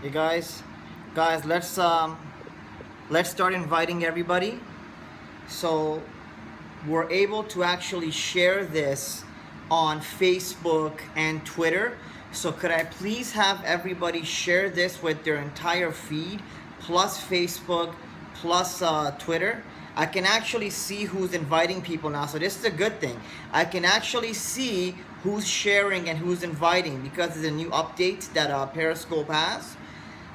You guys, let's start inviting everybody. So we're able to actually share this on Facebook and Twitter. So could I please have everybody share this with their entire feed, plus Facebook, plus Twitter? I can actually see who's inviting people now. So this is a good thing. I can actually see who's sharing and who's inviting because there's a new update that Periscope has.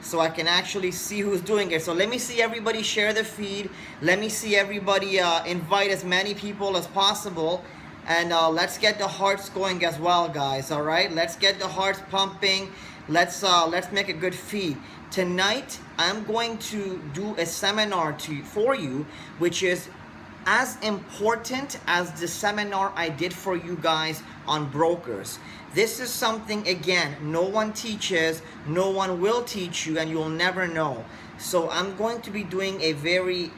So I can actually see who's doing it. So let me see everybody share the feed. Let me see everybody invite as many people as possible. And let's get the hearts going as well, guys. All right, let's get the hearts pumping. Let's make a good feed. Tonight, I'm going to do a seminar for you, which is as important as the seminar I did for you guys on brokers. This is something, again, no one teaches, no one will teach you, and you'll never know. So I'm going to be doing a very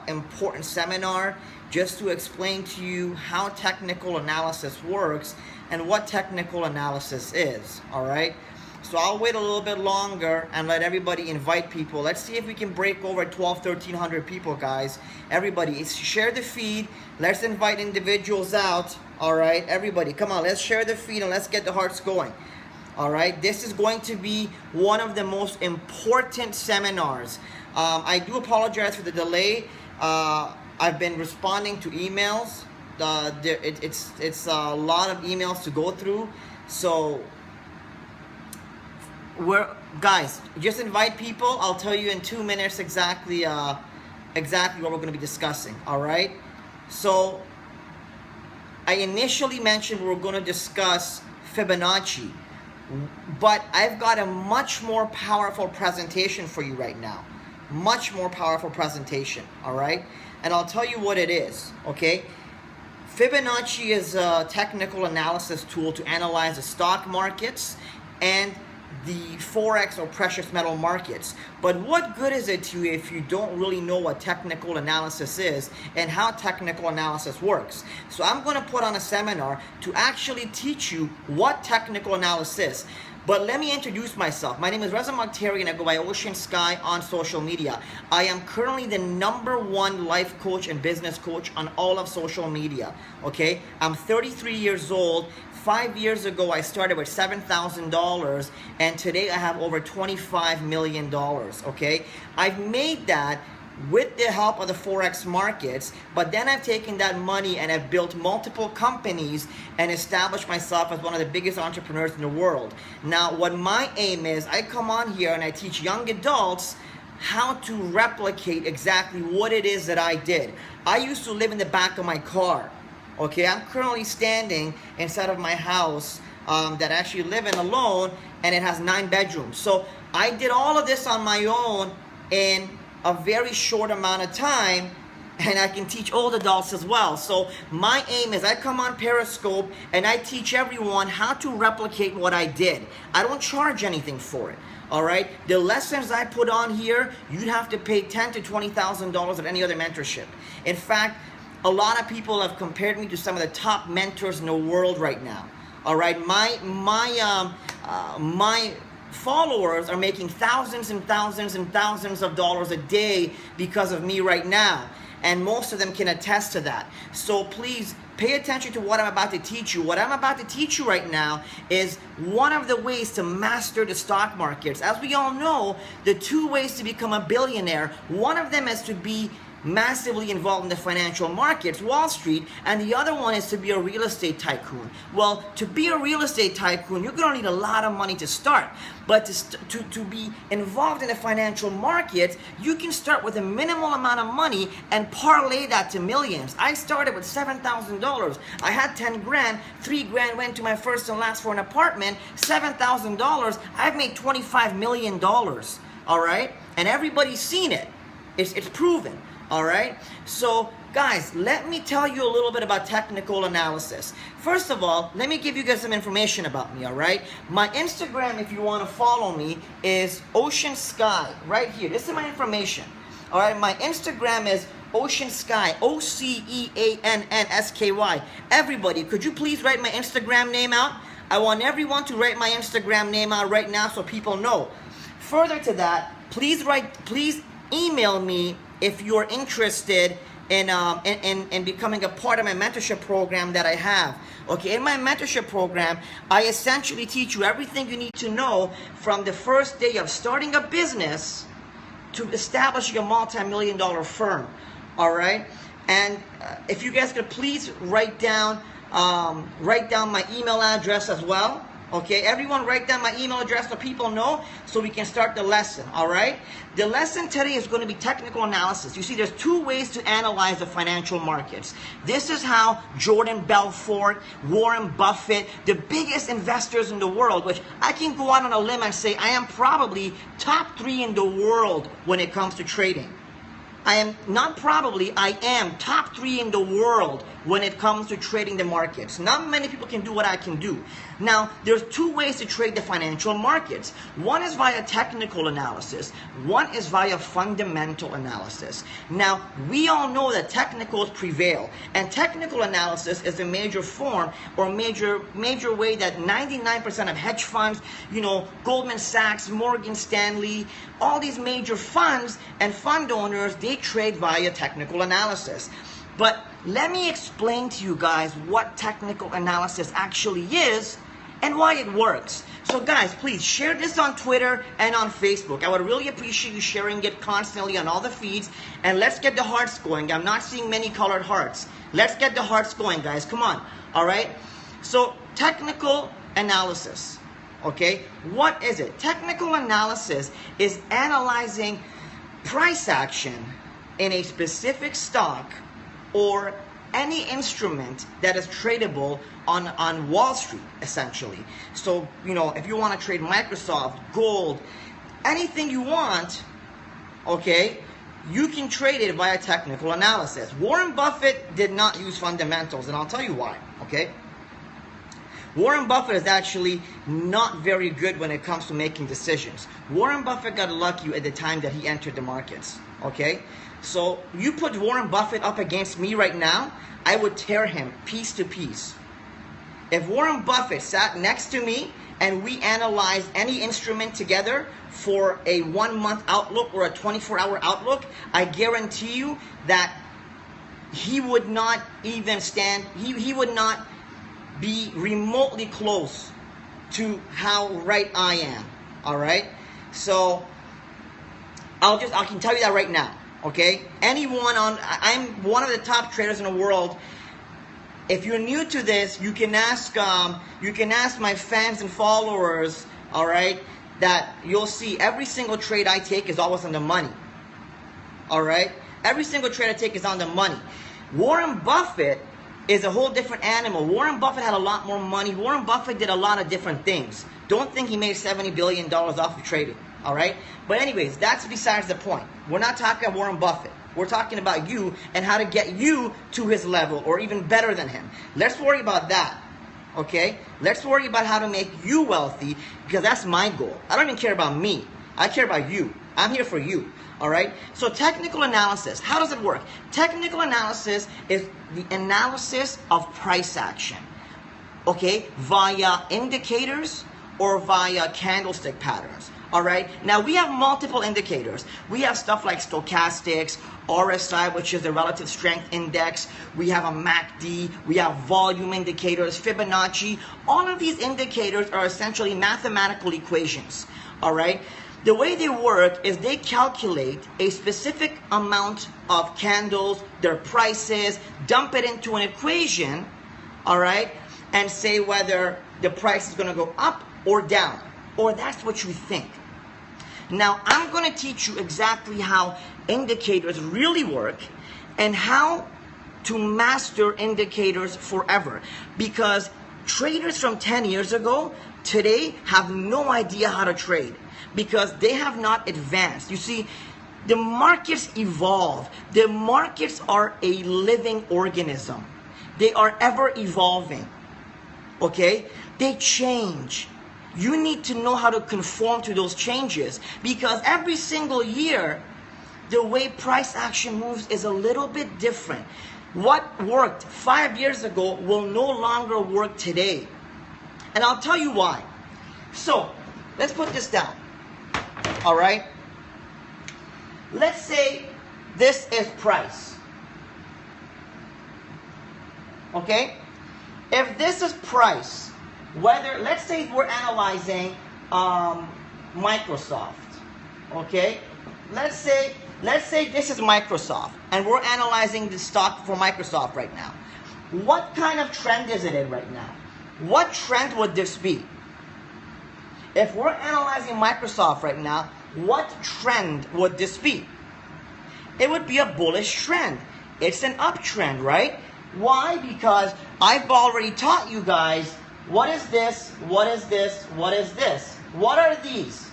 important seminar just to explain to you how technical analysis works and what technical analysis is, all right? So I'll wait a little bit longer and let everybody invite people. Let's see if we can break over 1,300 people, guys. Everybody, share the feed. Let's invite individuals out. All right, everybody, come on. Let's share the feed and let's get the hearts going. All right, this is going to be one of the most important seminars. I do apologize for the delay. I've been responding to emails. It's a lot of emails to go through. So guys, just invite people. I'll tell you in 2 minutes exactly what we're going to be discussing. All right. So I initially mentioned we're going to discuss Fibonacci, but I've got a much more powerful presentation for you right now. Much more powerful presentation. All right. And I'll tell you what it is. Okay. Fibonacci is a technical analysis tool to analyze the stock markets and the Forex or precious metal markets. But what good is it to you if you don't really know what technical analysis is and how technical analysis works? So I'm going to put on a seminar to actually teach you what technical analysis is. But let me introduce myself. My name is Reza Magtari and I go by OceanSky on social media. I am currently the #1 life coach and business coach on all of social media. Okay, I'm 33 years old. 5 years ago, I started with $7,000, and today I have over $25 million, okay? I've made that with the help of the Forex markets, but then I've taken that money and I've built multiple companies and established myself as one of the biggest entrepreneurs in the world. Now, what my aim is, I come on here and I teach young adults how to replicate exactly what it is that I did. I used to live in the back of my car. Okay, I'm currently standing inside of my house that I actually live in alone, and it has 9 bedrooms. So I did all of this on my own in a very short amount of time, and I can teach old adults as well. So my aim is I come on Periscope and I teach everyone how to replicate what I did. I don't charge anything for it. All right, the lessons I put on here, you'd have to pay $10,000 to $20,000 at any other mentorship. In fact, a lot of people have compared me to some of the top mentors in the world right now. All right, my followers are making thousands and thousands and thousands of dollars a day because of me right now, and most of them can attest to that. So please pay attention to what I'm about to teach you. What I'm about to teach you right now is one of the ways to master the stock markets. As we all know, the 2 ways to become a billionaire, one of them is to be massively involved in the financial markets, Wall Street, and the other one is to be a real estate tycoon. Well, to be a real estate tycoon, you're going to need a lot of money to start. But to be involved in the financial markets, you can start with a minimal amount of money and parlay that to millions. I started with $7,000. I had 10 grand, 3 grand went to my first and last for an apartment, $7,000, I've made $25 million, all right? And everybody's seen it. It's proven. All right, so guys, let me tell you a little bit about technical analysis. First of all, let me give you guys some information about me, all right? My Instagram, if you want to follow me, is OceanSky, right here. This is my information, all right? My Instagram is OceanSky, OceanSky. Everybody, could you please write my Instagram name out? I want everyone to write my Instagram name out right now so people know. further to that, please email me if you're interested in becoming a part of my mentorship program that I have. Okay, in my mentorship program, I essentially teach you everything you need to know from the first day of starting a business to establishing a multi-million-dollar firm. All right, and if you guys could please write down my email address as well. Okay, everyone write down my email address so people know, so we can start the lesson. All right, the lesson today is going to be technical analysis. You see, there's two ways to analyze the financial markets. This is how Jordan Belfort, Warren Buffett, the biggest investors in the world, which I can go out on a limb and say I am probably top 3 in the world when it comes to trading. I am top 3 in the world when it comes to trading the markets. Not many people can do what I can do. Now, there's two ways to trade the financial markets. One is via technical analysis. One is via fundamental analysis. Now, we all know that technicals prevail. And technical analysis is a major form or major way that 99% of hedge funds, Goldman Sachs, Morgan Stanley, all these major funds and fund owners, they trade via technical analysis. But let me explain to you guys what technical analysis actually is and why it works. So guys, please share this on Twitter and on Facebook. I would really appreciate you sharing it constantly on all the feeds. And let's get the hearts going. I'm not seeing many colored hearts. Let's get the hearts going, guys. Come on. All right? So technical analysis. Okay? What is it? Technical analysis is analyzing price action in a specific stock or any instrument that is tradable on Wall Street, essentially. So, if you want to trade Microsoft, gold, anything you want, okay, you can trade it via technical analysis. Warren Buffett did not use fundamentals, and I'll tell you why, okay? Warren Buffett is actually not very good when it comes to making decisions. Warren Buffett got lucky at the time that he entered the markets, okay? So you put Warren Buffett up against me right now, I would tear him piece to piece. If Warren Buffett sat next to me and we analyzed any instrument together for a 1-month outlook or a 24-hour outlook, I guarantee you that he would not even stand, he would not be remotely close to how right I am. All right? So I can tell you that right now. Okay? I'm one of the top traders in the world. If you're new to this, you can ask my fans and followers, all right, that you'll see every single trade I take is always on the money. All right? Every single trade I take is on the money. Warren Buffett is a whole different animal. Warren Buffett had a lot more money. Warren Buffett did a lot of different things. Don't think he made $70 billion off of trading, all right? But anyways, that's besides the point. We're not talking about Warren Buffett. We're talking about you and how to get you to his level or even better than him. Let's worry about that, okay? Let's worry about how to make you wealthy, because that's my goal. I don't even care about me. I care about you. I'm here for you. All right? So technical analysis, how does it work? Technical analysis is the analysis of price action, okay, via indicators or via candlestick patterns. All right? Now, we have multiple indicators. We have stuff like stochastics, RSI, which is the relative strength index. We have a MACD. We have volume indicators, Fibonacci. All of these indicators are essentially mathematical equations. All right? The way they work is they calculate a specific amount of candles, their prices, dump it into an equation, all right, and say whether the price is going to go up or down, or that's what you think. Now, I'm going to teach you exactly how indicators really work and how to master indicators forever, because traders from 10 years ago today have no idea how to trade, because they have not advanced. You see, the markets evolve. The markets are a living organism. They are ever evolving. Okay? They change. You need to know how to conform to those changes, because every single year, the way price action moves is a little bit different. What worked 5 years ago will no longer work today. And I'll tell you why. So, let's put this down. all right? Let's say this is price. Okay? If this is price, whether, let's say we're analyzing Microsoft. Okay? Let's say this is Microsoft, and we're analyzing the stock for Microsoft right now. What kind of trend is it in right now? What trend would this be? If we're analyzing Microsoft right now, what trend would this be? It would be a bullish trend. It's an uptrend, right? Why? Because I've already taught you guys, what is this, what is this, what is this? What are these?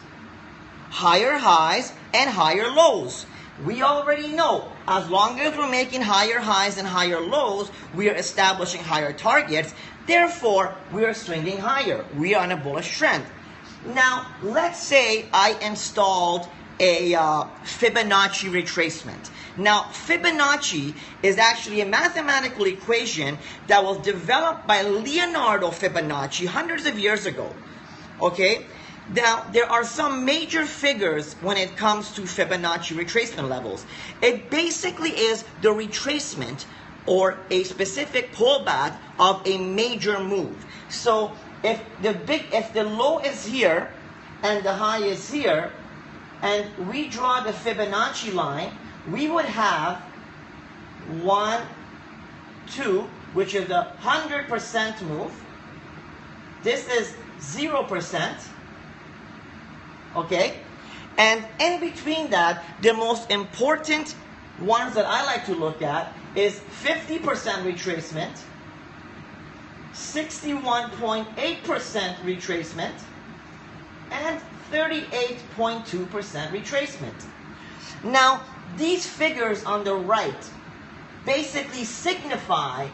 Higher highs and higher lows. We already know, as long as we're making higher highs and higher lows, we are establishing higher targets. Therefore, we are swinging higher. We are on a bullish trend. Now, let's say I installed a Fibonacci retracement. Now, Fibonacci is actually a mathematical equation that was developed by Leonardo Fibonacci hundreds of years ago. Okay? Now, there are some major figures when it comes to Fibonacci retracement levels. It basically is the retracement or a specific pullback of a major move. So, if the low is here and the high is here, and we draw the Fibonacci line, we would have 1, 2, which is the 100% move. This is 0%. Okay? And in between that, the most important ones that I like to look at is 50% retracement, 61.8% retracement, and 38.2% retracement. Now, these figures on the right basically signify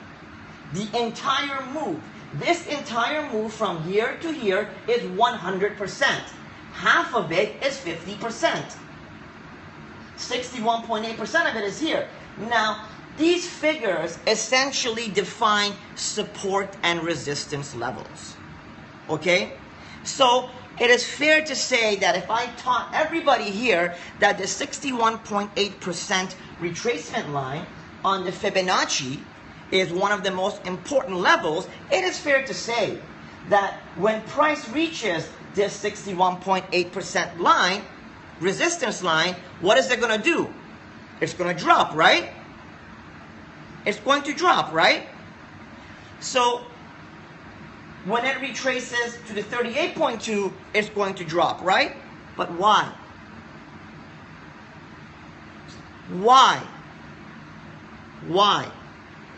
the entire move. This entire move from here to here is 100%. Half of it is 50%. 61.8% of it is here. Now, these figures essentially define support and resistance levels. Okay? So, it is fair to say that if I taught everybody here that the 61.8% retracement line on the Fibonacci is one of the most important levels, it is fair to say that when price reaches this 61.8% line, resistance line, what is it going to do? It's going to drop, right? It's going to drop, right? So, when it retraces to the 38.2, it's going to drop, right? But why? Why? Why?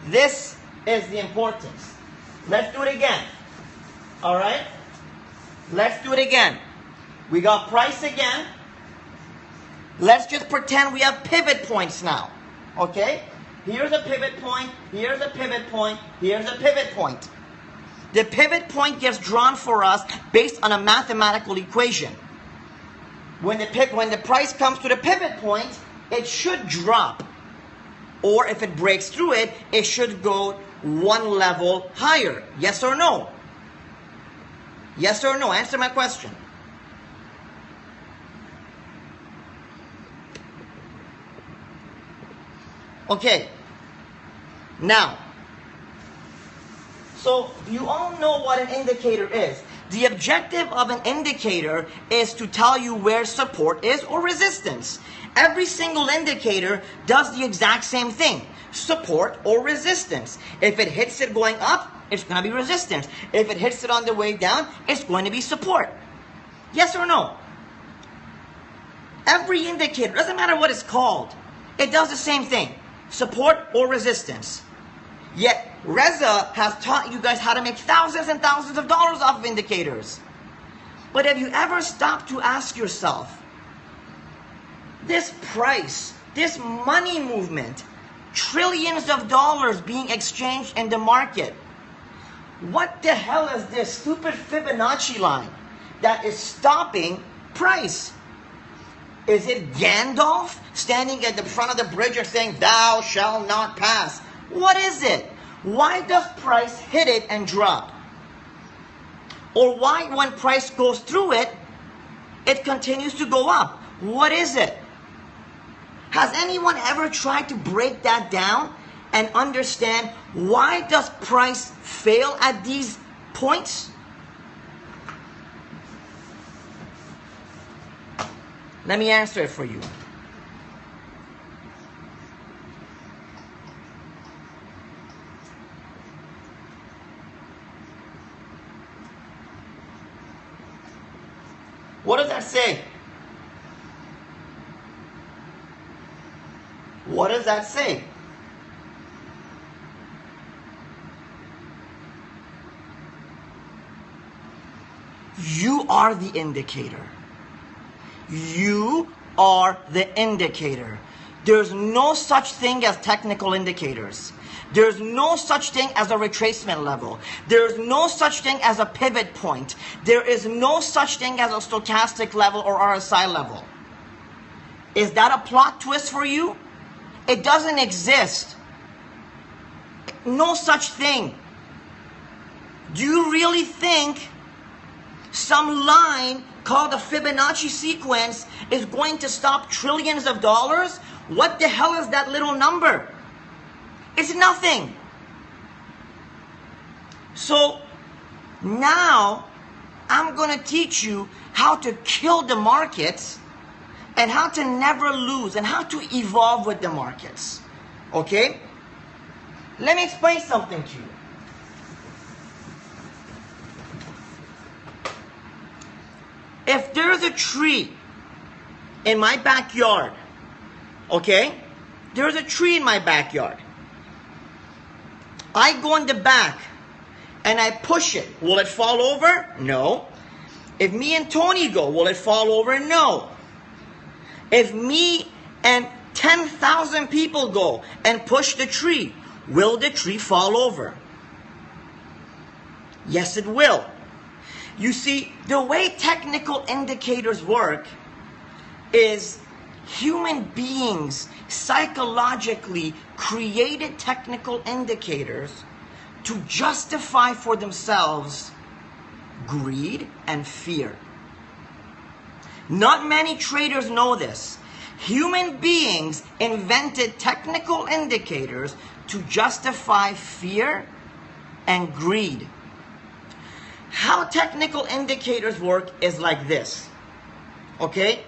This is the importance. Let's do it again. All right? Let's do it again. We got price again. Let's just pretend we have pivot points now. Okay? Here's a pivot point. Here's a pivot point. Here's a pivot point. The pivot point gets drawn for us based on a mathematical equation. When the price comes to the pivot point, it should drop. Or if it breaks through it, it should go one level higher. Yes or no? Yes or no? Answer my question. Okay. Now, so you all know what an indicator is. The objective of an indicator is to tell you where support is or resistance. Every single indicator does the exact same thing. Support or resistance. If it hits it going up, it's going to be resistance. If it hits it on the way down, it's going to be support. Yes or no? Every indicator, doesn't matter what it's called, it does the same thing. Support or resistance. Yet, Reza has taught you guys how to make thousands and thousands of dollars off of indicators. But have you ever stopped to ask yourself, this price, this money movement, trillions of dollars being exchanged in the market, what the hell is this stupid Fibonacci line that is stopping price? Is it Gandalf standing at the front of the bridge and saying, "Thou shalt not pass"? What is it? Why does price hit it and drop? Or why, when price goes through it, it continues to go up. What is it? Has anyone ever tried to break that down and understand why does price fail at these points? Let me answer it for you. What does that say? What does that say? You are the indicator. You are the indicator. There's no such thing as technical indicators. There's no such thing as a retracement level. There's no such thing as a pivot point. There is no such thing as a stochastic level or RSI level. Is that a plot twist for you? It doesn't exist. No such thing. Do you really think some line called the Fibonacci sequence is going to stop trillions of dollars? What the hell is that little number? It's nothing. So now I'm going to teach you how to kill the markets and how to never lose and how to evolve with the markets. Okay? Let me explain something to you. If there's a tree in my backyard, okay? There's a tree in my backyard. I go in the back and I push it. Will it fall over? No. If me and Tony go, will it fall over? No. If me and 10,000 people go and push the tree, will the tree fall over? Yes, it will. You see, the way technical indicators work is human beings psychologically created technical indicators to justify for themselves greed and fear. Not many traders know this. Human beings invented technical indicators to justify fear and greed. How technical indicators work is like this, okay?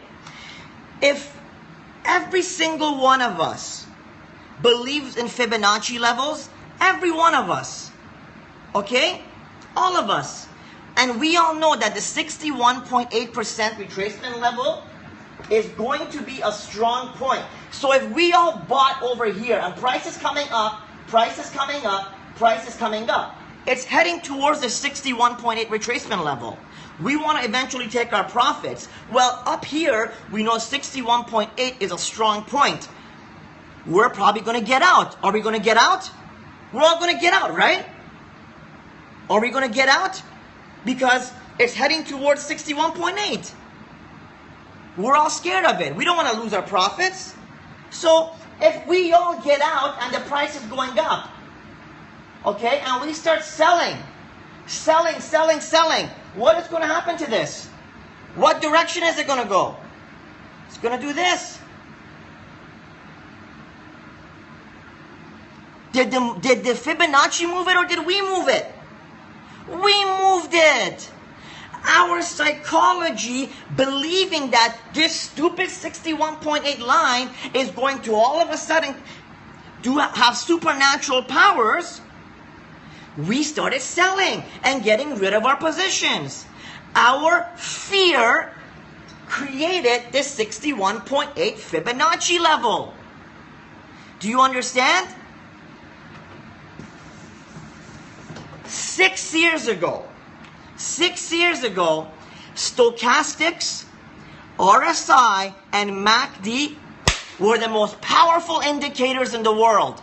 If every single one of us believes in Fibonacci levels, every one of us, okay? All of us. And we all know that the 61.8% retracement level is going to be a strong point. So if we all bought over here and price is coming up, price is coming up, price is coming up, it's heading towards the 61.8 retracement level. We want to eventually take our profits. Well, up here, we know 61.8 is a strong point. We're probably going to get out. Are we going to get out? We're all going to get out, right? Are we going to get out? Because it's heading towards 61.8. We're all scared of it. We don't want to lose our profits. So if we all get out and the price is going up, okay, and we start selling, what is going to happen to this? What direction is it going to go? It's going to do this. Did the Fibonacci move it or did we move it? We moved it. Our psychology believing that this stupid 61.8 line is going to all of a sudden have supernatural powers, we started selling and getting rid of our positions. Our fear created this 61.8 Fibonacci level. Do you understand? 6 years ago, stochastics, RSI, and MACD were the most powerful indicators in the world.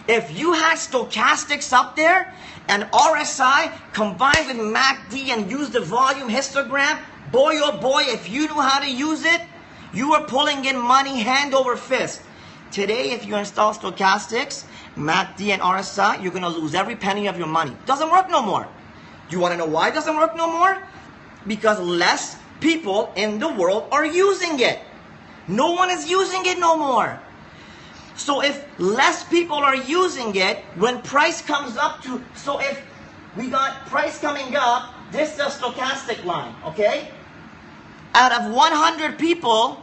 If you had stochastics up there and RSI combined with MACD and used the volume histogram, boy oh boy, if you knew how to use it, you were pulling in money hand over fist. Today, if you install stochastics, MACD and RSI, you're going to lose every penny of your money. Doesn't work no more. Do you want to know why it doesn't work no more? Because less people in the world are using it. No one is using it no more. So if less people are using it, when price comes up to, so if we got price coming up, this is a stochastic line, okay? Out of 100 people,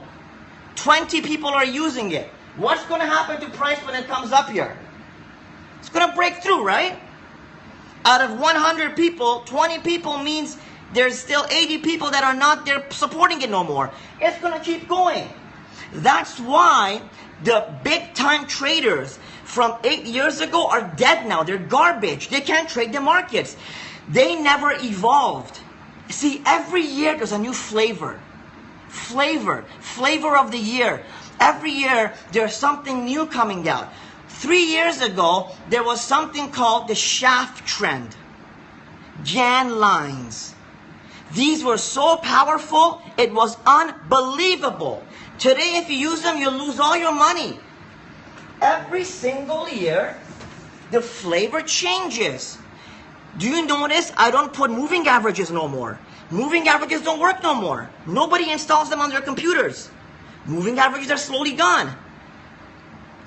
20 people are using it. What's going to happen to price when it comes up here? It's going to break through, right? Out of 100 people, 20 people means there's still 80 people that are not there supporting it no more. It's going to keep going. That's why the big time traders from 8 years ago are dead now. They're garbage. They can't trade the markets. They never evolved. See, every year there's a new flavor. Flavor of the year. Every year there's something new coming out. 3 years ago, there was something called the shaft trend. Jan lines. These were so powerful, it was unbelievable. Today, if you use them, you'll lose all your money. Every single year, the flavor changes. Do you notice I don't put moving averages no more? Moving averages don't work no more. Nobody installs them on their computers. Moving averages are slowly gone.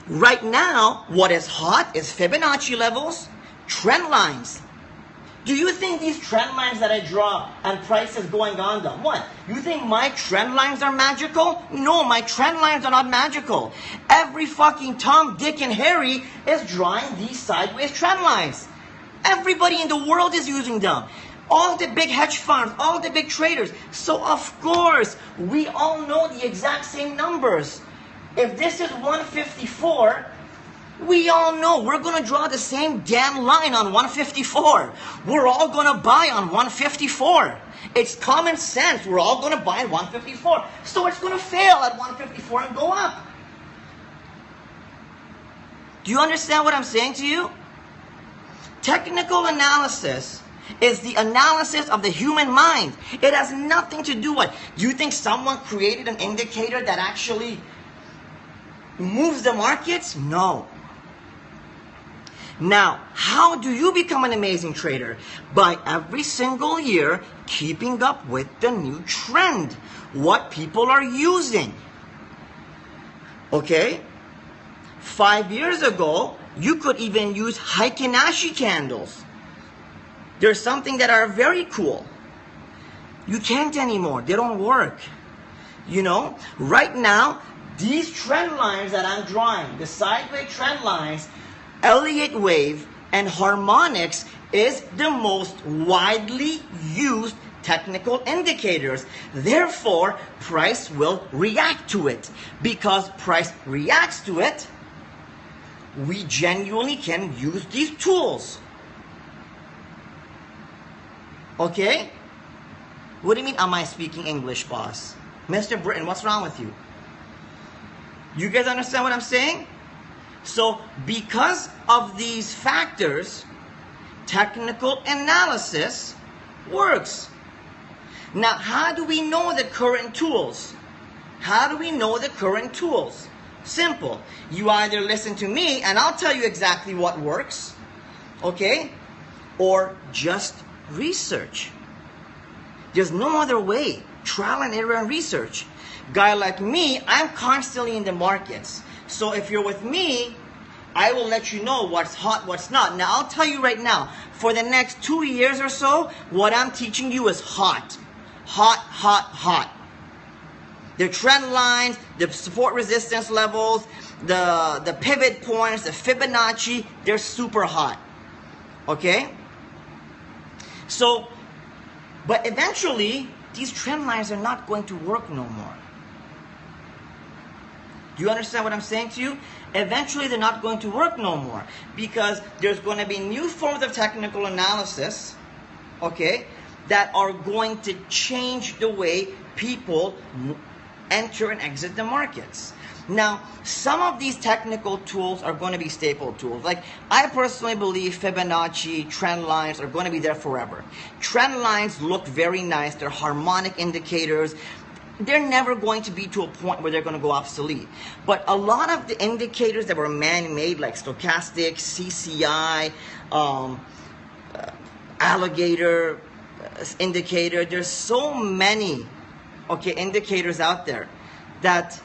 Right now, what is hot is Fibonacci levels, trend lines. Do you think these trend lines that I draw and prices going on them, what? You think my trend lines are magical? No, my trend lines are not magical. Every fucking Tom, Dick, and Harry is drawing these sideways trend lines. Everybody in the world is using them. All the big hedge funds, all the big traders. So of course, we all know the exact same numbers. If this is 154, we all know we're going to draw the same damn line on 154. We're all going to buy on 154. It's common sense. We're all going to buy 154. So it's going to fail at 154 and go up. Do you understand what I'm saying to you? Technical analysis is the analysis of the human mind. It has nothing to do with, do you think someone created an indicator that actually moves the markets? No. Now, how do you become an amazing trader? By every single year keeping up with the new trend, what people are using. Okay? 5 years ago, you could even use Heikin-Ashi candles. There's something that are very cool. You can't anymore. They don't work. You know, right now, these trend lines that I'm drawing, the sideways trend lines, Elliott wave and harmonics is the most widely used technical indicators. Therefore, price will react to it. Because price reacts to it, we genuinely can use these tools. Okay? What do you mean, am I speaking English, boss? Mr. Britain, what's wrong with you? You guys understand what I'm saying? So, because of these factors, technical analysis works. Now, how do we know the current tools? How do we know the current tools? Simple. You either listen to me and I'll tell you exactly what works, okay? Or just research. There's no other way. Trial and error and research. Guy like me, I'm constantly in the markets. So if you're with me, I will let you know what's hot, what's not. Now, I'll tell you right now, for the next 2 years or so, what I'm teaching you is hot. Hot, hot, hot. The trend lines, the support resistance levels, the pivot points, the Fibonacci, they're super hot. Okay? So, but eventually, these trend lines are not going to work no more. Do you understand what I'm saying to you? Eventually, they're not going to work no more because there's going to be new forms of technical analysis, okay, that are going to change the way people enter and exit the markets. Now, some of these technical tools are going to be staple tools. Like, I personally believe Fibonacci, trend lines are going to be there forever. Trend lines look very nice. They're harmonic indicators. They're never going to be to a point where they're going to go obsolete. But a lot of the indicators that were man-made, like stochastic, CCI, alligator indicator, there's so many okay, indicators out there that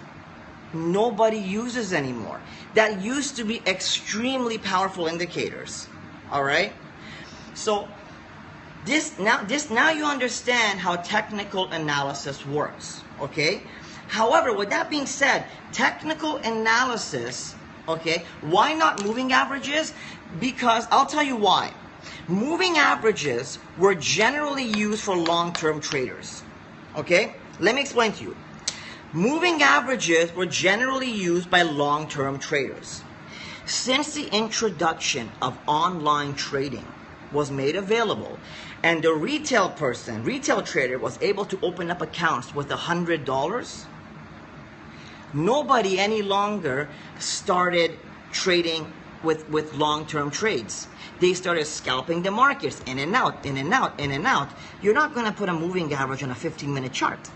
nobody uses anymore, that used to be extremely powerful indicators. All right, so now you understand how technical analysis works. Okay, however, with that being said, technical analysis, okay, why not moving averages? Because I'll tell you why. Moving averages were generally used for long-term traders. Okay, let me explain to you. Moving averages were generally used by long-term traders. Since the introduction of online trading was made available, and the retail trader was able to open up accounts with $100, nobody any longer started trading with long-term trades. They started scalping the markets in and out, in and out, in and out. You're not going to put a moving average on a 15-minute chart.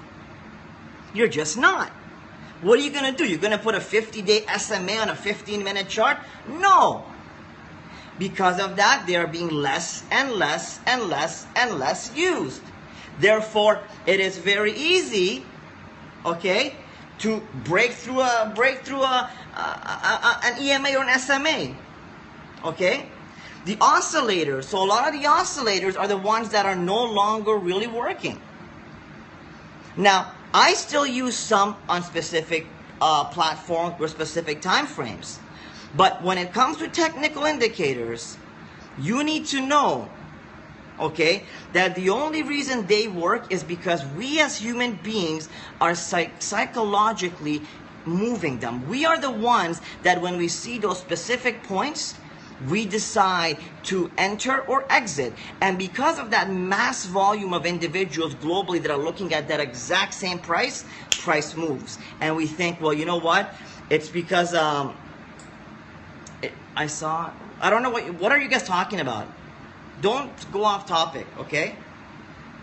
You're just not. What are you going to do? You're going to put a 50-day SMA on a 15-minute chart? No. Because of that, they are being less and less and less and less used. Therefore, it is very easy, okay, to break through an EMA or an SMA. Okay? The oscillators, so a lot of the oscillators are the ones that are no longer really working. Now, I still use some on specific platforms with specific time frames. But when it comes to technical indicators, you need to know, okay, that the only reason they work is because we as human beings are psychologically moving them. We are the ones that when we see those specific points, we decide to enter or exit. And because of that mass volume of individuals globally that are looking at that exact same price moves. And we think, well, you know what? It's because I don't know what are you guys talking about? Don't go off topic, okay?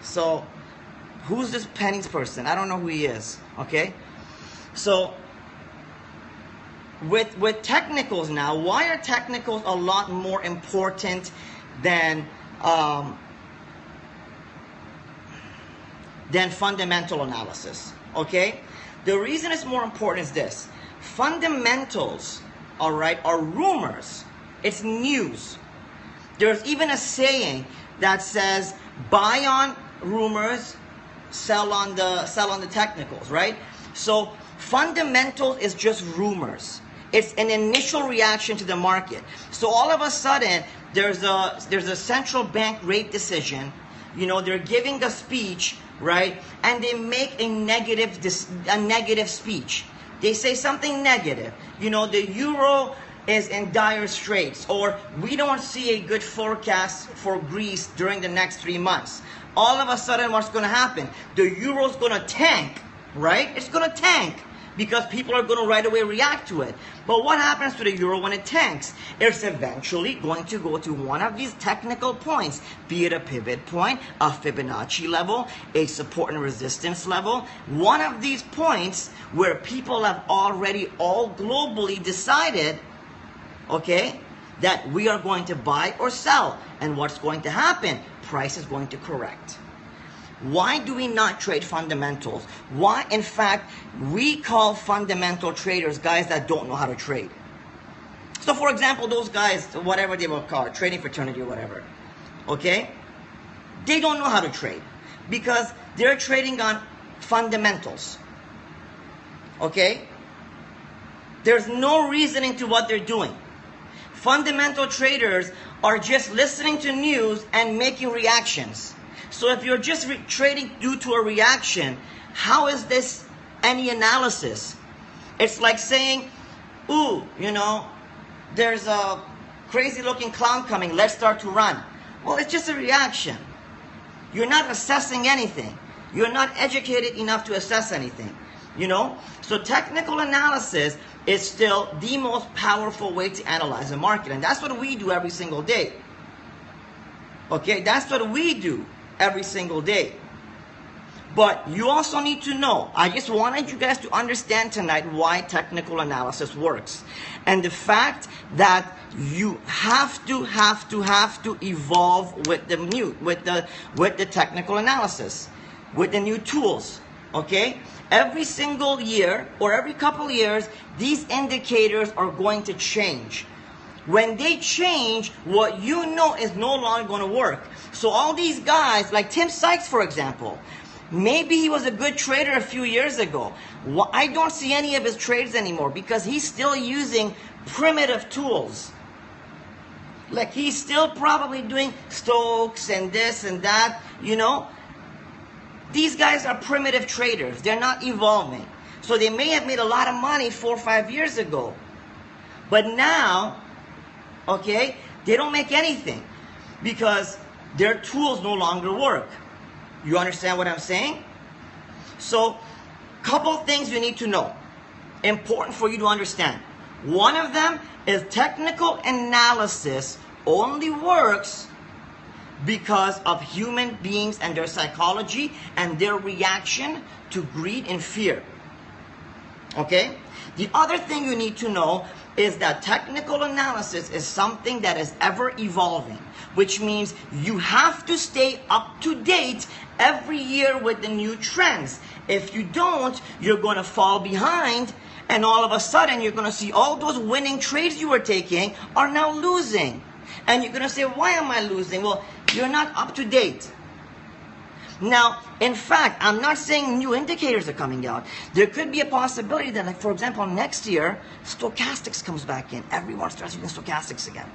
So, who's this Penny's person? I don't know who he is, okay? So, with technicals now, why are technicals a lot more important than fundamental analysis? Okay, the reason it's more important is this: fundamentals, all right, are rumors. It's news. There's even a saying that says, "Buy on rumors, sell on the technicals." Right? So fundamentals is just rumors. It's an initial reaction to the market. So all of a sudden, there's a central bank rate decision. You know, they're giving a speech, right? And they make a negative speech. They say something negative. You know, the euro is in dire straits, or we don't see a good forecast for Greece during the next 3 months. All of a sudden, what's going to happen? The euro's going to tank, right? It's going to tank, because people are going to right away react to it. But what happens to the euro when it tanks? It's eventually going to go to one of these technical points, be it a pivot point, a Fibonacci level, a support and resistance level. One of these points where people have already all globally decided, okay, that we are going to buy or sell. And what's going to happen? Price is going to correct. Why do we not trade fundamentals? Why, in fact, we call fundamental traders guys that don't know how to trade. So, for example, those guys, whatever they will call it, trading fraternity or whatever, okay? They don't know how to trade because they're trading on fundamentals, okay? There's no reasoning to what they're doing. Fundamental traders are just listening to news and making reactions. So if you're just trading due to a reaction, how is this any analysis? It's like saying, ooh, you know, there's a crazy looking clown coming, let's start to run. Well, it's just a reaction. You're not assessing anything. You're not educated enough to assess anything, you know? So technical analysis is still the most powerful way to analyze a market. And that's what we do every single day. Okay, that's what we do every single day. But you also need to know, I just wanted you guys to understand tonight why technical analysis works. And the fact that you have to evolve with the technical analysis, with the new tools. Okay? Every single year or every couple years, these indicators are going to change. When they change, what you know is no longer going to work. So all these guys, like Tim Sykes, for example, maybe he was a good trader a few years ago. I don't see any of his trades anymore because he's still using primitive tools. Like he's still probably doing Stokes and this and that, you know. These guys are primitive traders. They're not evolving. So they may have made a lot of money 4 or 5 years ago. But now, okay, they don't make anything because their tools no longer work. You understand what I'm saying? So, couple things you need to know. Important for you to understand. One of them is technical analysis only works because of human beings and their psychology and their reaction to greed and fear. Okay? The other thing you need to know is that technical analysis is something that is ever evolving, which means you have to stay up to date every year with the new trends. If you don't, you're going to fall behind, and all of a sudden you're going to see all those winning trades you were taking are now losing. And you're going to say, why am I losing? Well, you're not up to date. Now, in fact, I'm not saying new indicators are coming out. There could be a possibility that, like, for example, next year, stochastics comes back in. Everyone starts using stochastics again.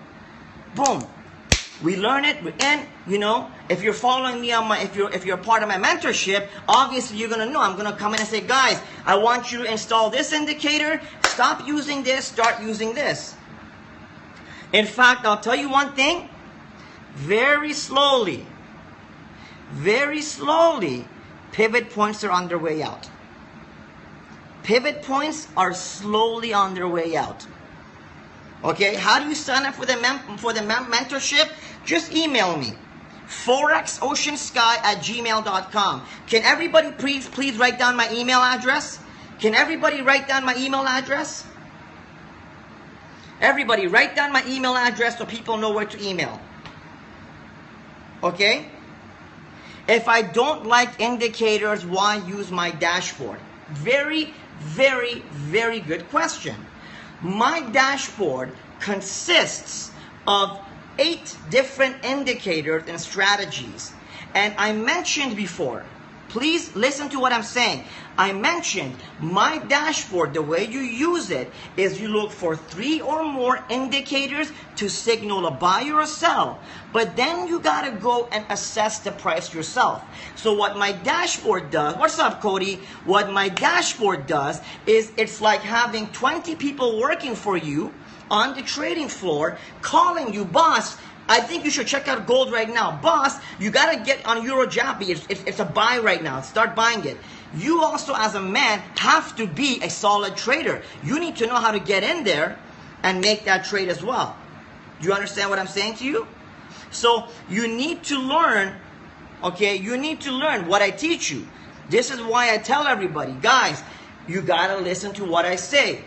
Boom. We learn it, we're in, you know. If you're following me on my, if you're part of my mentorship, obviously you're going to know. I'm going to come in and say, guys, I want you to install this indicator. Stop using this, start using this. In fact, I'll tell you one thing. Very slowly, pivot points are on their way out. Pivot points are slowly on their way out. Okay, how do you sign up for the mentorship? Just email me, forexoceansky@gmail.com. Can everybody please write down my email address? Can everybody write down my email address? Everybody write down my email address so people know where to email. Okay? If I don't like indicators, why use my dashboard? Very, very, very good question. My dashboard consists of 8 different indicators and strategies. And I mentioned before, please listen to what I'm saying. I mentioned my dashboard, the way you use it is you look for 3 or more indicators to signal a buy or a sell. But then you got to go and assess the price yourself. So what my dashboard does, what's up, Cody? What my dashboard does is it's like having 20 people working for you on the trading floor calling you, boss, I think you should check out gold right now. Boss, you got to get on Euro Jappy. It's a buy right now. Start buying it. You also, as a man, have to be a solid trader. You need to know how to get in there and make that trade as well. Do you understand what I'm saying to you? So you need to learn, okay? You need to learn what I teach you. This is why I tell everybody, guys, you got to listen to what I say.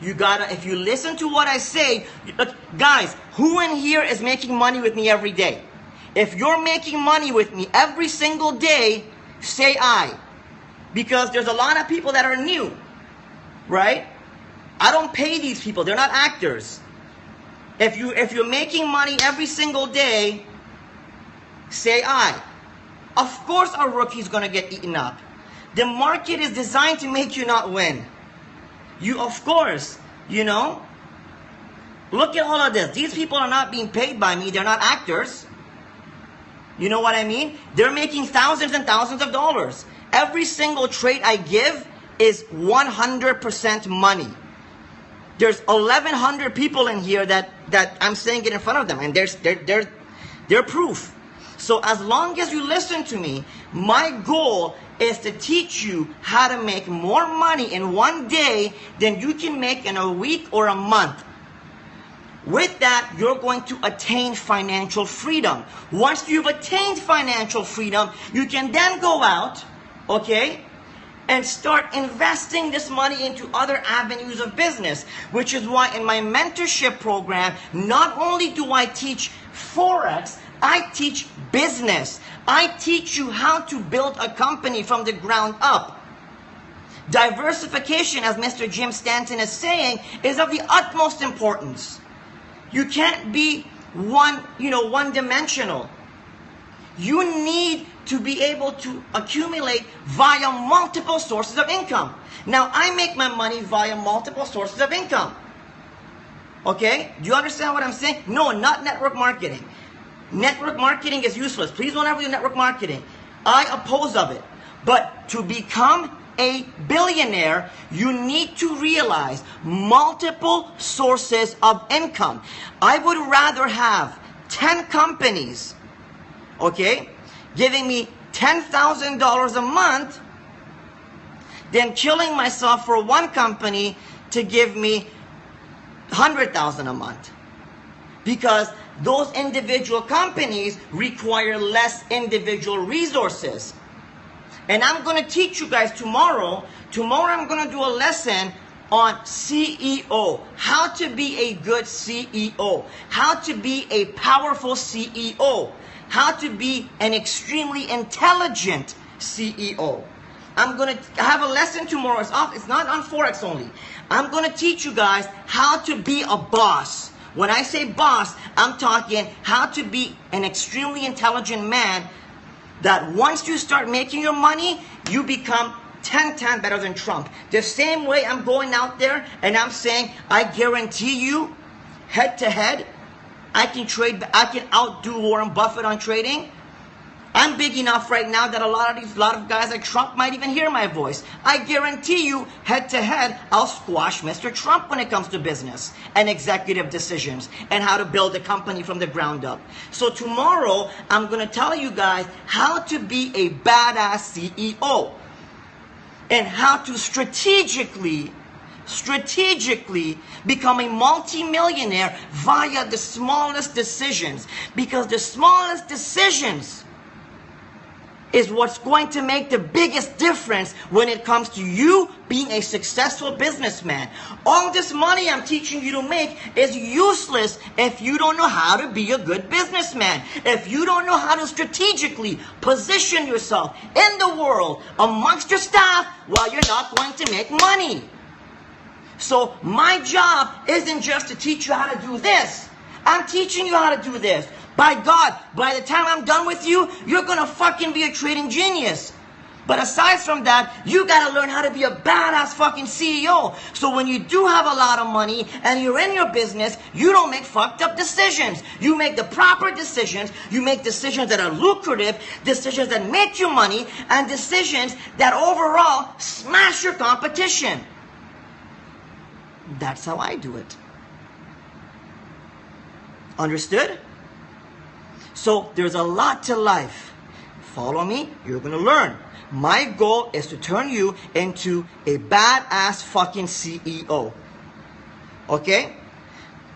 You gotta, if you listen to what I say, look, guys, who in here is making money with me every day? If you're making money with me every single day, say I. Because there's a lot of people that are new, right? I don't pay these people, they're not actors. If you're making money every single day, say I. Of course our rookie's gonna get eaten up. The market is designed to make you not win. You, of course, you know, look at all of this. These people are not being paid by me. They're not actors. You know what I mean? They're making thousands and thousands of dollars. Every single trade I give is 100% money. There's 1,100 people in here that I'm saying it in front of them, and they're proof. So as long as you listen to me, my goal is to teach you how to make more money in one day than you can make in a week or a month. With that, you're going to attain financial freedom. Once you've attained financial freedom, you can then go out, okay, and start investing this money into other avenues of business, which is why in my mentorship program, not only do I teach Forex, I teach business. I teach you how to build a company from the ground up. Diversification, as Mr. Jim Stanton is saying, is of the utmost importance. You can't be one-dimensional. You need to be able to accumulate via multiple sources of income. Now, I make my money via multiple sources of income. Okay? Do you understand what I'm saying? No, not network marketing. Network marketing is useless. Please don't ever do network marketing. I oppose of it. But to become a billionaire, you need to realize multiple sources of income. I would rather have 10 companies, okay, giving me $10,000 a month than killing myself for one company to give me $100,000 a month. Because those individual companies require less individual resources. And I'm going to teach you guys tomorrow. Tomorrow I'm going to do a lesson on CEO. How to be a good CEO. How to be a powerful CEO. How to be an extremely intelligent CEO. I'm going to have a lesson tomorrow. It's not on Forex only. I'm going to teach you guys how to be a boss. When I say boss, I'm talking how to be an extremely intelligent man that once you start making your money, you become 10 times better than Trump. The same way I'm going out there and I'm saying, I guarantee you, head to head, I can outdo Warren Buffett on trading. I'm big enough right now that a lot of guys like Trump might even hear my voice. I guarantee you, head to head, I'll squash Mr. Trump when it comes to business and executive decisions and how to build a company from the ground up. So tomorrow, I'm going to tell you guys how to be a badass CEO and how to strategically become a multi-millionaire via the smallest decisions. Because the smallest decisions is what's going to make the biggest difference when it comes to you being a successful businessman. All this money I'm teaching you to make is useless if you don't know how to be a good businessman. If you don't know how to strategically position yourself in the world amongst your staff, well, you're not going to make money. So my job isn't just to teach you how to do this. I'm teaching you how to do this. By God, by the time I'm done with you, you're going to fucking be a trading genius. But aside from that, you got to learn how to be a badass fucking CEO. So when you do have a lot of money and you're in your business, you don't make fucked up decisions. You make the proper decisions. You make decisions that are lucrative, decisions that make you money, and decisions that overall smash your competition. That's how I do it. Understood? So there's a lot to life. Follow me, you're going to learn. My goal is to turn you into a badass fucking CEO. Okay?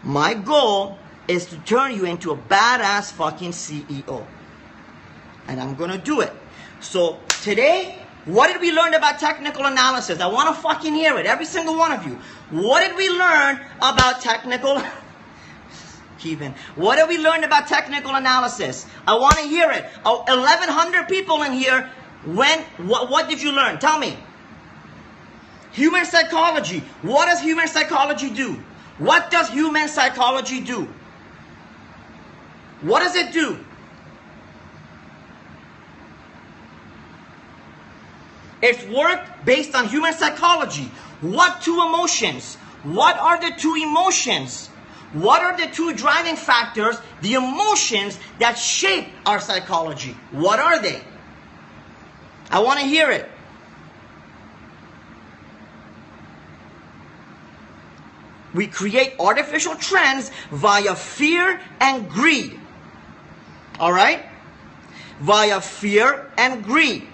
My goal is to turn you into a badass fucking CEO. And I'm going to do it. So today, what did we learn about technical analysis? I want to fucking hear it, every single one of you. What did we learn about technical What did we learn about technical analysis? I want to hear it. 1,100 people in here. What did you learn? Tell me. Human psychology. What does human psychology do? What does human psychology do? What does it do? It's work based on human psychology. What two emotions? What are the two emotions? What are the two driving factors, the emotions that shape our psychology? What are they? I want to hear it. We create artificial trends via fear and greed. All right? Via fear and greed.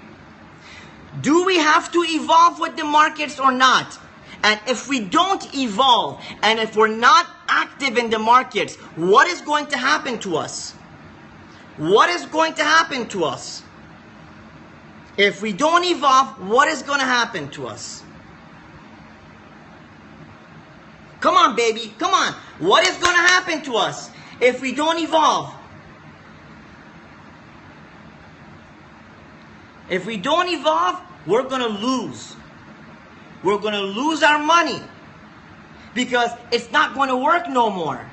Do we have to evolve with the markets or not? And if we don't evolve, and if we're not active in the markets, what is going to happen to us? What is going to happen to us? If we don't evolve, what is going to happen to us? Come on, baby. Come on. What is going to happen to us if we don't evolve? If we don't evolve, we're going to lose. we're going to lose our money because it's not going to work no more.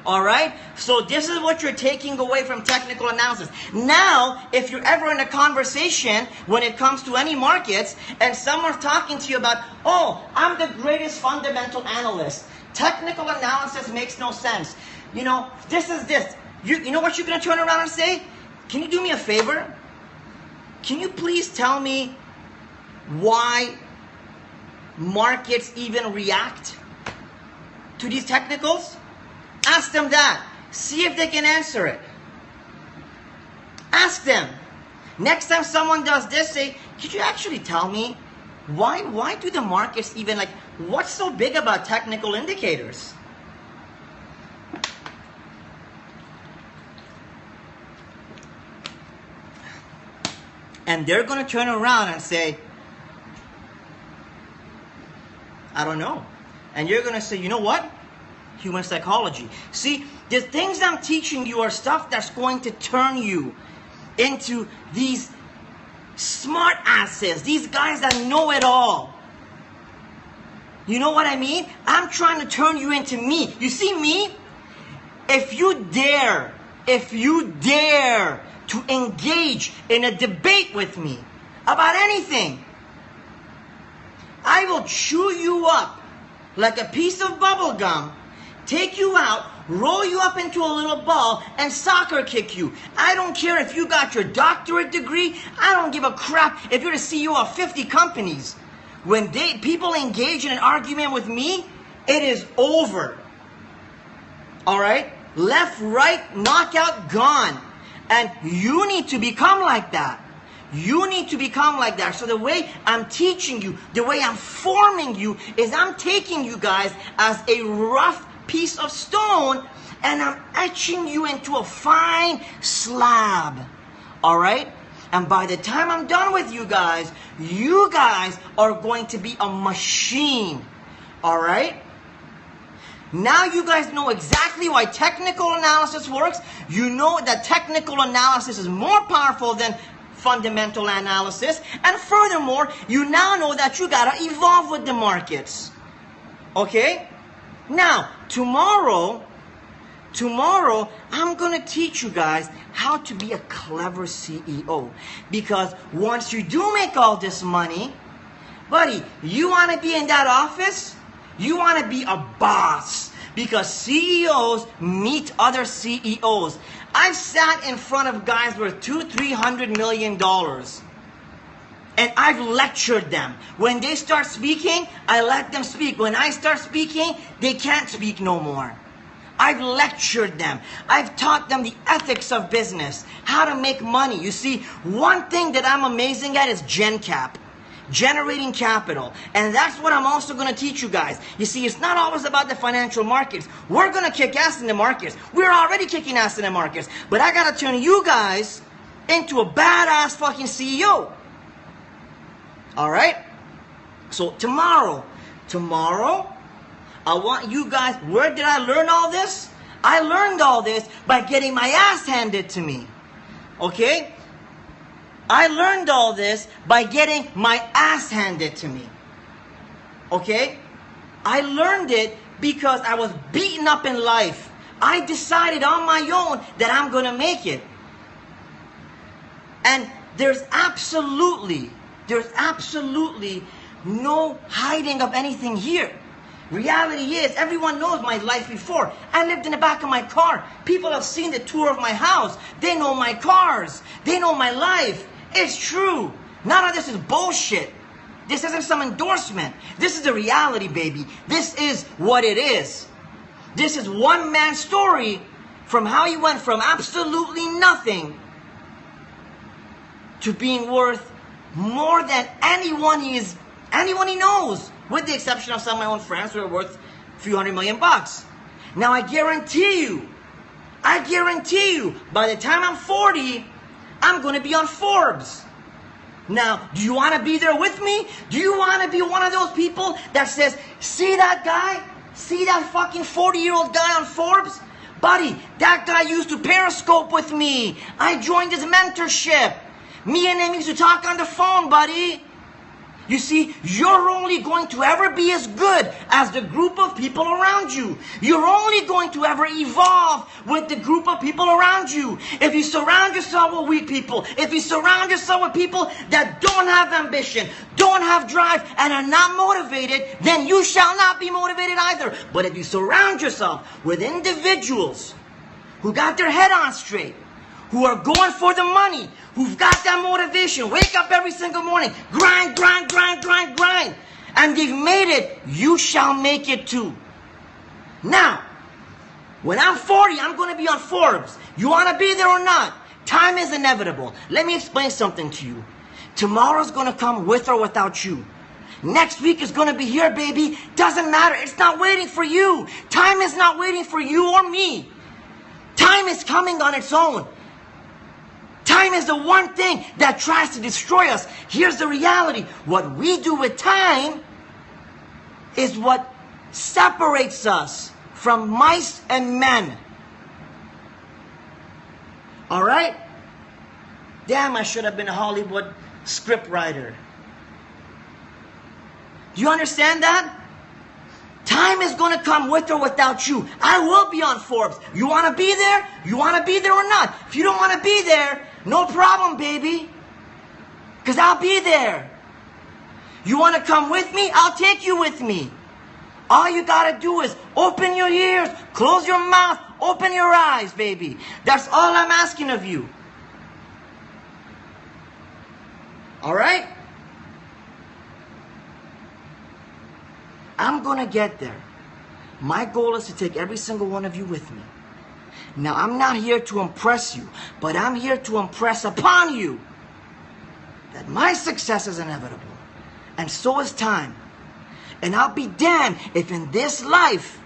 All right? So this is what you're taking away from technical analysis. Now, if you're ever in a conversation when it comes to any markets and someone's talking to you about, oh, I'm the greatest fundamental analyst. Technical analysis makes no sense. You know, this is this. You know what you're going to turn around and say? Can you do me a favor? Can you please tell me why markets even react to these technicals? Ask them that. See if they can answer it. Ask them. Next time someone does this, say, could you actually tell me why do the markets even, like, what's so big about technical indicators? And they're going to turn around and say, I don't know. And you're going to say, you know what? Human psychology. See, the things I'm teaching you are stuff that's going to turn you into these smart asses, these guys that know it all. You know what I mean? I'm trying to turn you into me. You see me? If you dare to engage in a debate with me about anything, I will chew you up like a piece of bubble gum, take you out, roll you up into a little ball, and soccer kick you. I don't care if you got your doctorate degree. I don't give a crap if you're the CEO of 50 companies. When people engage in an argument with me, it is over. All right? Left, right, knockout, gone. And you need to become like that. You need to become like that. So the way I'm teaching you, the way I'm forming you, is I'm taking you guys as a rough piece of stone and I'm etching you into a fine slab. All right? And by the time I'm done with you guys are going to be a machine. All right? Now you guys know exactly why technical analysis works. You know that technical analysis is more powerful than fundamental analysis. And furthermore, you now know that you gotta evolve with the markets. Okay? Now, tomorrow, I'm gonna teach you guys how to be a clever CEO. Because once you do make all this money, buddy, you wanna be in that office? You want to be a boss, because CEOs meet other CEOs. I've sat in front of guys worth $200-300 million, and I've lectured them. When they start speaking, I let them speak. When I start speaking, they can't speak no more. I've lectured them. I've taught them the ethics of business, how to make money. You see, one thing that I'm amazing at is GenCap. Generating capital. And that's what I'm also going to teach you guys. You see, it's not always about the financial markets. We're going to kick ass in the markets. We're already kicking ass in the markets. But I got to turn you guys into a badass fucking CEO. Alright? So tomorrow, I want you guys, where did I learn all this? I learned all this by getting my ass handed to me. Okay? I learned all this by getting my ass handed to me. Okay? I learned it because I was beaten up in life. I decided on my own that I'm going to make it. And there's absolutely no hiding of anything here. Reality is, everyone knows my life before. I lived in the back of my car. People have seen the tour of my house. They know my cars. They know my life. It's true. None of this is bullshit. This isn't some endorsement. This is the reality, baby. This is what it is. This is one man's story from how he went from absolutely nothing to being worth more than anyone he knows, with the exception of some of my own friends who are worth a few $100 million. Now I guarantee you, by the time I'm 40, I'm going to be on Forbes. Now, do you want to be there with me? Do you want to be one of those people that says, see that guy? See that fucking 40-year-old guy on Forbes? Buddy, that guy used to Periscope with me. I joined his mentorship. Me and him used to talk on the phone, buddy. You see, you're only going to ever be as good as the group of people around you. You're only going to ever evolve with the group of people around you. If you surround yourself with weak people, if you surround yourself with people that don't have ambition, don't have drive, and are not motivated, then you shall not be motivated either. But if you surround yourself with individuals who got their head on straight, who are going for the money, who've got that motivation, wake up every single morning, grind, grind, grind, grind, grind, and they've made it, you shall make it too. Now, when I'm 40, I'm going to be on Forbes. You want to be there or not? Time is inevitable. Let me explain something to you. Tomorrow's going to come with or without you. Next week is going to be here, baby. Doesn't matter. It's not waiting for you. Time is not waiting for you or me. Time is coming on its own. Time is the one thing that tries to destroy us. Here's the reality. What we do with time is what separates us from mice and men. Alright? Damn, I should have been a Hollywood script writer. Do you understand that? Time is going to come with or without you. I will be on Forbes. You want to be there? You want to be there or not? If you don't want to be there, no problem, baby. Because I'll be there. You want to come with me? I'll take you with me. All you got to do is open your ears, close your mouth, open your eyes, baby. That's all I'm asking of you. All right? I'm going to get there. My goal is to take every single one of you with me. Now, I'm not here to impress you, but I'm here to impress upon you that my success is inevitable, and so is time. And I'll be damned if in this life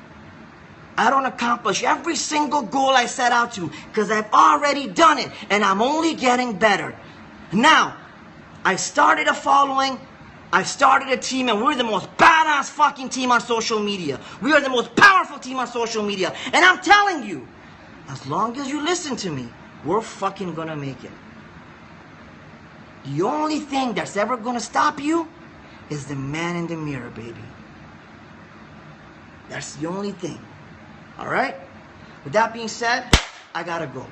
I don't accomplish every single goal I set out to, because I've already done it, and I'm only getting better. Now, I started a following, I started a team, and we're the most badass fucking team on social media. We are the most powerful team on social media. And I'm telling you, as long as you listen to me, we're fucking gonna make it. The only thing that's ever gonna stop you is the man in the mirror, baby. That's the only thing. Alright? With that being said, I gotta go.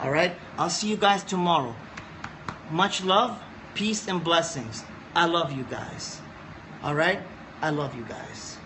Alright? I'll see you guys tomorrow. Much love, peace, and blessings. I love you guys. Alright? I love you guys.